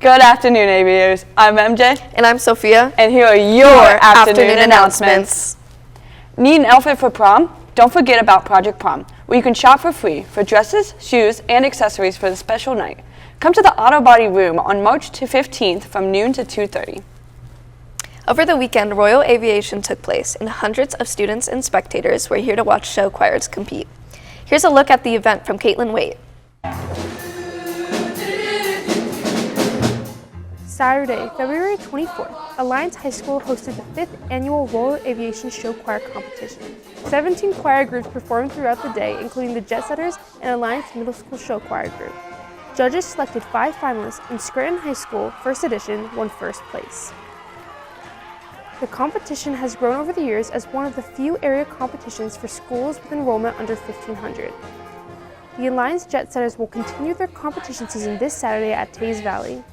Good afternoon, aviators. I'm MJ. And I'm Sophia. And here are your afternoon announcements. Need an outfit for prom? Don't forget about Project Prom, where you can shop for free for dresses, shoes, and accessories for the special night. Come to the Auto Body Room on March 15th from noon to 2:30. Over the weekend, Royal Aviation took place, and hundreds of students and spectators were here to watch show choirs compete. Here's a look at the event from Caitlin Waite. Saturday, February 24th, Alliance High School hosted the 5th Annual Royal Aviation Show Choir Competition. 17 choir groups performed throughout the day, including the Jet Setters and Alliance Middle School Show Choir Group. Judges selected 5 finalists, and Scranton High School, First Edition, won first place. The competition has grown over the years as one of the few area competitions for schools with enrollment under 1,500. The Alliance Jet Setters will continue their competition season this Saturday at Teays Valley.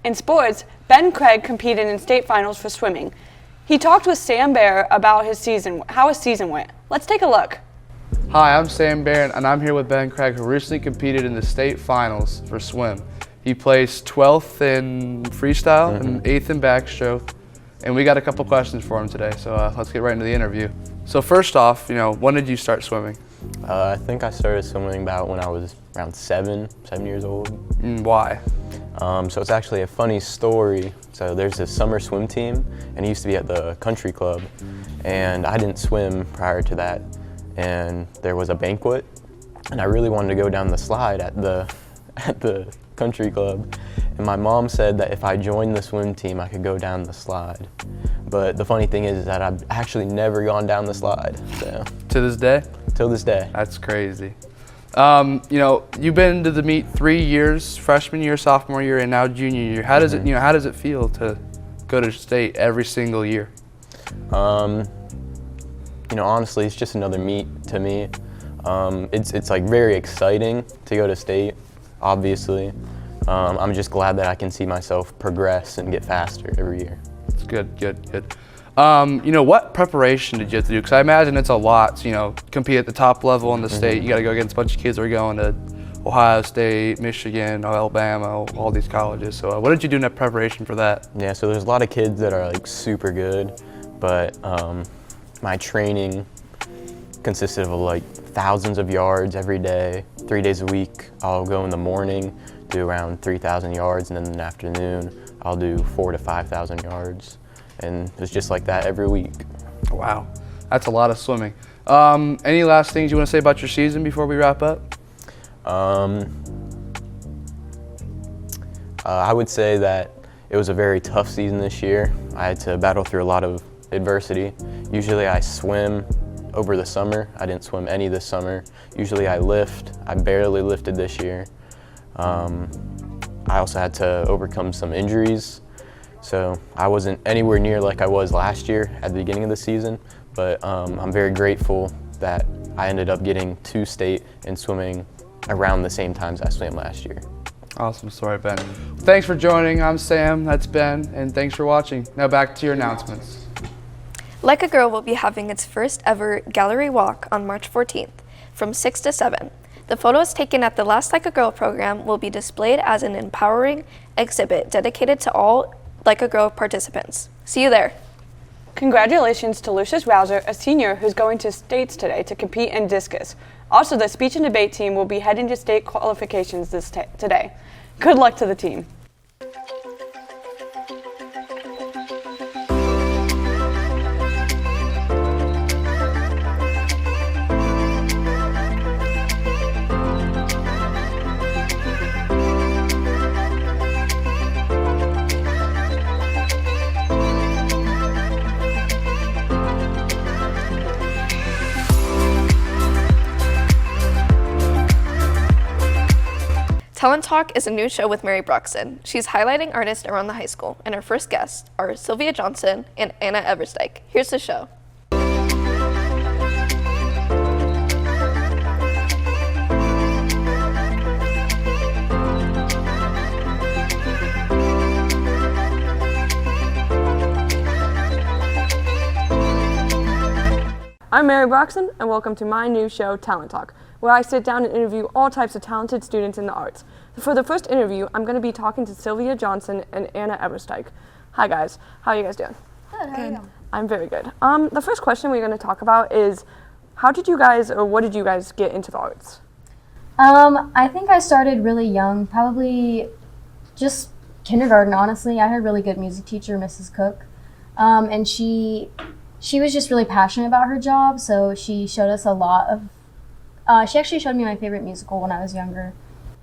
In sports, Ben Craig competed in state finals for swimming. He talked with Sam Bear about how his season went. Let's take a look. Hi, I'm Sam Bear, and I'm here with Ben Craig, who recently competed in the state finals for swim. He placed 12th in freestyle and 8th in backstroke, and we got a couple questions for him today, so let's get right into the interview. So first off, when did you start swimming? I think I started swimming about when I was around 7 years old. And why? So it's actually a funny story. So there's this summer swim team, and it used to be at the country club, and I didn't swim prior to that. And there was a banquet, and I really wanted to go down the slide at the country club. And my mom said that if I joined the swim team, I could go down the slide. But the funny thing is that I've actually never gone down the slide. So. To this day? Till this day. That's crazy. You've been to the meet 3 years, freshman year, sophomore year, and now junior year. How does it feel to go to state every single year? Honestly, it's just another meet to me. It's like very exciting to go to state, obviously. I'm just glad that I can see myself progress and get faster every year. It's good. What preparation did you have to do? Because I imagine it's a lot to, compete at the top level in the state. You got to go against a bunch of kids that are going to Ohio State, Michigan, Alabama, all these colleges. So what did you do in that preparation for that? Yeah, so there's a lot of kids that are like super good, but my training consisted of like thousands of yards every day, 3 days a week. I'll go in the morning, do around 3,000 yards, and then in the afternoon, I'll do 4,000 to 5,000 yards. And it's just like that every week. Wow, that's a lot of swimming. Any last things you want to say about your season before we wrap up? I would say that it was a very tough season this year. I had to battle through a lot of adversity. Usually I swim over the summer. I didn't swim any this summer. Usually I lift. I barely lifted this year. I also had to overcome some injuries. So I wasn't anywhere near like I was last year at the beginning of the season, but I'm very grateful that I ended up getting to state and swimming around the same times I swam last year. Awesome story, Ben. Thanks for joining. I'm Sam, that's Ben, and thanks for watching. Now back to your announcements. Like a Girl will be having its first ever gallery walk on March 14th from 6 to 7. The photos taken at the last Like a Girl program will be displayed as an empowering exhibit dedicated to all Like a Girl participants. See you there. Congratulations to Lucius Rouser, a senior who's going to states today to compete in discus. Also, the speech and debate team will be heading to state qualifications today. Good luck to the team. Talent Talk is a new show with Mary Broxton. She's highlighting artists around the high school, and our first guests are Sylvia Johnson and Anna Eversdyke. Here's the show. I'm Mary Broxton, and welcome to my new show, Talent Talk, where I sit down and interview all types of talented students in the arts. For the first interview, I'm going to be talking to Sylvia Johnson and Anna Ebersteig. Hi guys, how are you guys doing? Good, how are you? I'm very good. The first question we're going to talk about is, how did you guys, or what did you guys get into the arts? I think I started really young, probably just kindergarten, honestly. I had a really good music teacher, Mrs. Cook, and she was just really passionate about her job, so she showed us a lot of, she actually showed me my favorite musical when I was younger,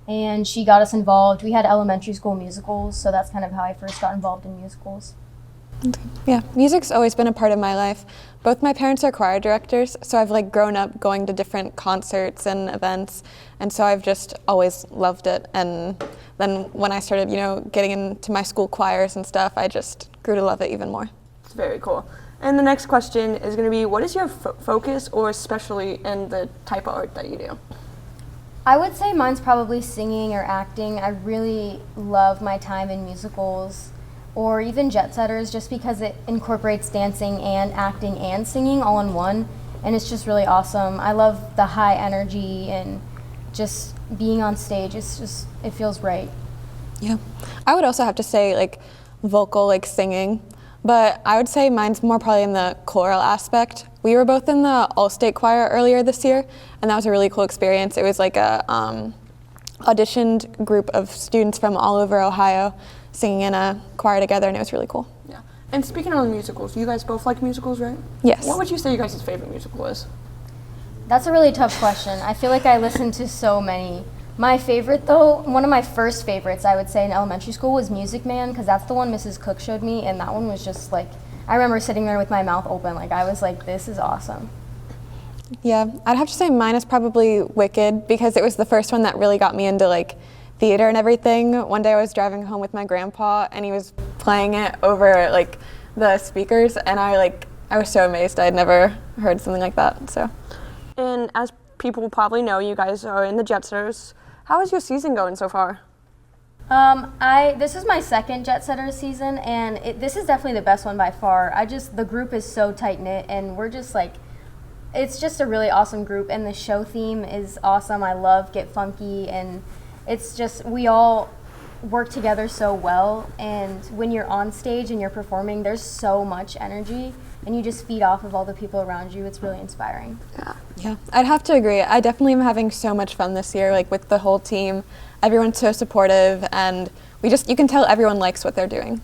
and she got us involved. We had elementary school musicals, so that's kind of how I first got involved in musicals. Yeah, music's always been a part of my life. Both my parents are choir directors, so I've grown up going to different concerts and events, and so I've just always loved it. And then when I started, getting into my school choirs and stuff, I just grew to love it even more. It's very cool. And the next question is going to be, what is your focus, or especially in the type of art that you do? I would say mine's probably singing or acting. I really love my time in musicals or even Jet Setters, just because it incorporates dancing and acting and singing all in one, and it's just really awesome. I love the high energy and just being on stage. It feels right. Yeah, I would also have to say vocal, singing, but I would say mine's more probably in the choral aspect. We were both in the All-State Choir earlier this year, and that was a really cool experience. It was like a auditioned group of students from all over Ohio singing in a choir together, and it was really cool. Yeah. And speaking of musicals, you guys both like musicals, right? Yes. What would you say your guys' favorite musical is? That's a really tough question. I feel like I listen to so many. My favorite, though, one of my first favorites, I would say, in elementary school was Music Man, because that's the one Mrs. Cook showed me, and that one was just I remember sitting there with my mouth open, I was like, this is awesome. Yeah, I'd have to say mine is probably Wicked, because it was the first one that really got me into theater and everything. One day I was driving home with my grandpa, and he was playing it over the speakers, and I was so amazed. I had never heard something like that. So. And as people probably know, you guys are in the Jet Setters. How is your season going so far? This is my second Jet Setters season, and this is definitely the best one by far. The group is so tight knit, and we're just it's just a really awesome group, and the show theme is awesome. I love Get Funky, and it's just, we all work together so well, and when you're on stage and you're performing, there's so much energy, and you just feed off of all the people around you. It's really inspiring. Yeah, I'd have to agree. I definitely am having so much fun this year, with the whole team. Everyone's so supportive, and you can tell everyone likes what they're doing.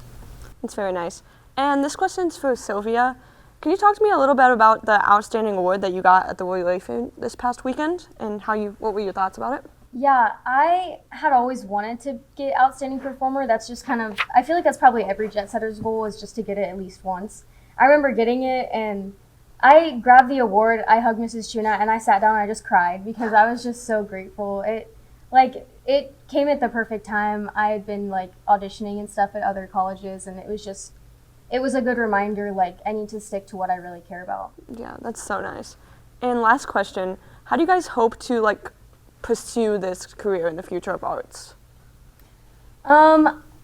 That's very nice. And this question's for Sylvia. Can you talk to me a little bit about the outstanding award that you got at the Royal Leafy this past weekend, and what were your thoughts about it? Yeah, I had always wanted to get Outstanding Performer. That's just I feel like that's probably every Jet Setter's goal, is just to get it at least once. I remember getting it, and I grabbed the award, I hugged Mrs. Tuna, and I sat down and I just cried, because I was just so grateful. It came at the perfect time. I had been auditioning and stuff at other colleges, and it was a good reminder, I need to stick to what I really care about. Yeah, that's so nice. And last question, how do you guys hope to pursue this career in the future of arts?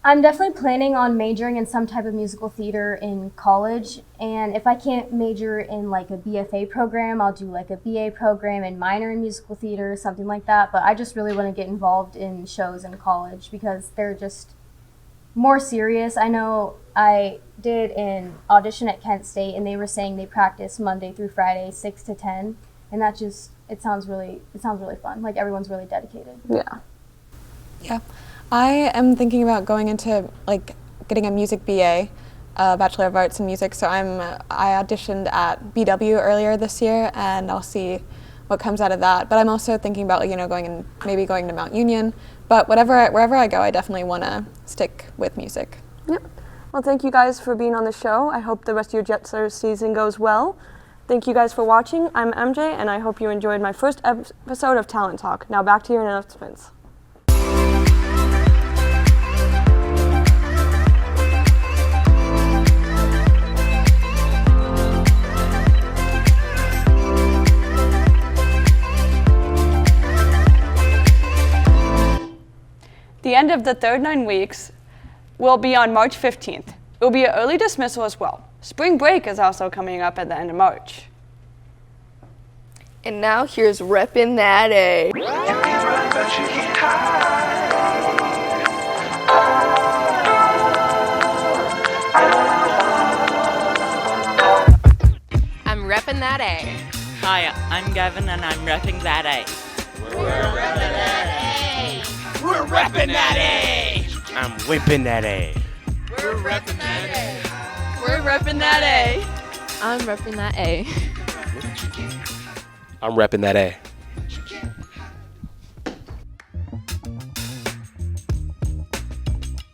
I'm definitely planning on majoring in some type of musical theater in college, and if I can't major in a BFA program, I'll do a BA program and minor in musical theater, something like that. But I just really want to get involved in shows in college, because they're just more serious. I know I did an audition at Kent State, and they were saying they practice Monday through Friday, 6 to 10, and that just, it sounds really fun. Everyone's really dedicated. Yeah. Yeah. I am thinking about going into getting a music BA, Bachelor of Arts in Music. So I auditioned at BW earlier this year, and I'll see what comes out of that. But I'm also thinking about maybe going to Mount Union. But wherever I go, I definitely want to stick with music. Yep. Well, thank you guys for being on the show. I hope the rest of your Jet Setters season goes well. Thank you guys for watching. I'm MJ, and I hope you enjoyed my first episode of Talent Talk. Now back to your announcements. The end of the third 9 weeks will be on March 15th. It will be an early dismissal as well. Spring break is also coming up at the end of March. And now here's Reppin' That A. I'm reppin' that A. Hi, I'm Gavin and I'm repping that A. We're repping that A. I'm whipping that A. We're reppin' that A. We're repping that A. I'm reppin' that A. I'm repping that A.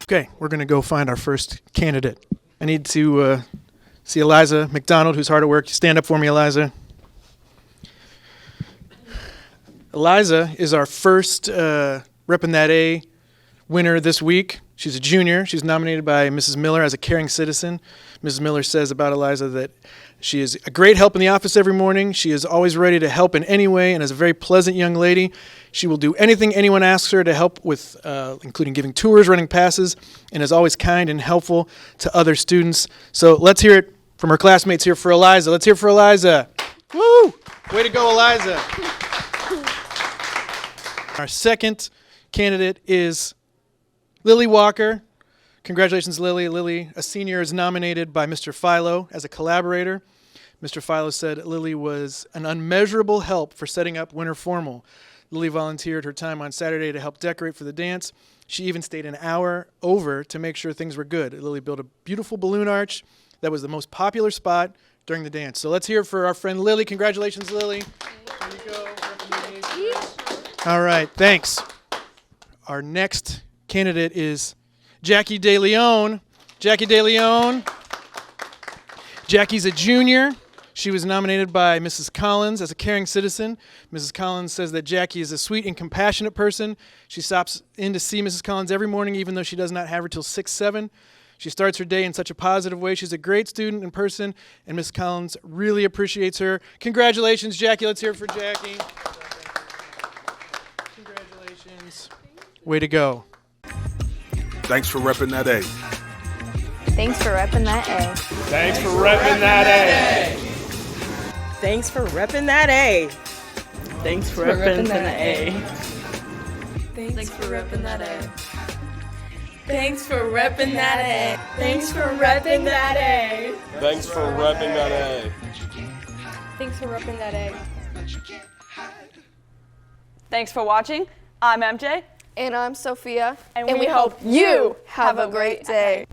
Okay, we're going to go find our first candidate. I need to see Eliza McDonald, who's hard at work. Stand up for me, Eliza. Eliza is our first Reppin' That A winner this week. She's a junior. She's nominated by Mrs. Miller as a caring citizen. Mrs. Miller says about Eliza that she is a great help in the office every morning. She is always ready to help in any way and is a very pleasant young lady. She will do anything anyone asks her to help with, including giving tours, running passes, and is always kind and helpful to other students. So let's hear it from her classmates here for Eliza. Let's hear it for Eliza. Woo! Way to go, Eliza. Our second candidate is Lily Walker. Congratulations, Lily. Lily, a senior, is nominated by Mr. Philo as a collaborator. Mr. Philo said Lily was an unmeasurable help for setting up Winter Formal. Lily volunteered her time on Saturday to help decorate for the dance. She even stayed an hour over to make sure things were good. Lily built a beautiful balloon arch that was the most popular spot during the dance. So let's hear it for our friend Lily. Congratulations, Lily. There you go. All right, thanks. Our next candidate is Jackie De Leon. Jackie De Leon. Jackie's a junior. She was nominated by Mrs. Collins as a caring citizen. Mrs. Collins says that Jackie is a sweet and compassionate person. She stops in to see Mrs. Collins every morning, even though she does not have her till 6, 7. She starts her day in such a positive way. She's a great student and person, and Mrs. Collins really appreciates her. Congratulations, Jackie. Let's hear it for Jackie. Congratulations. Way to go. Thanks for repping that A. Thanks for reppin' that A. Thanks for repping that A. Thanks for repping that A. Thanks for repping that A. Thanks for reppin' that A. Thanks for reppin' that A. Thanks for reppin' that A. Thanks for repping that A. Thanks for repping that A. Thanks for watching. I'm MJ. And I'm Sophia. And we hope you have a great day.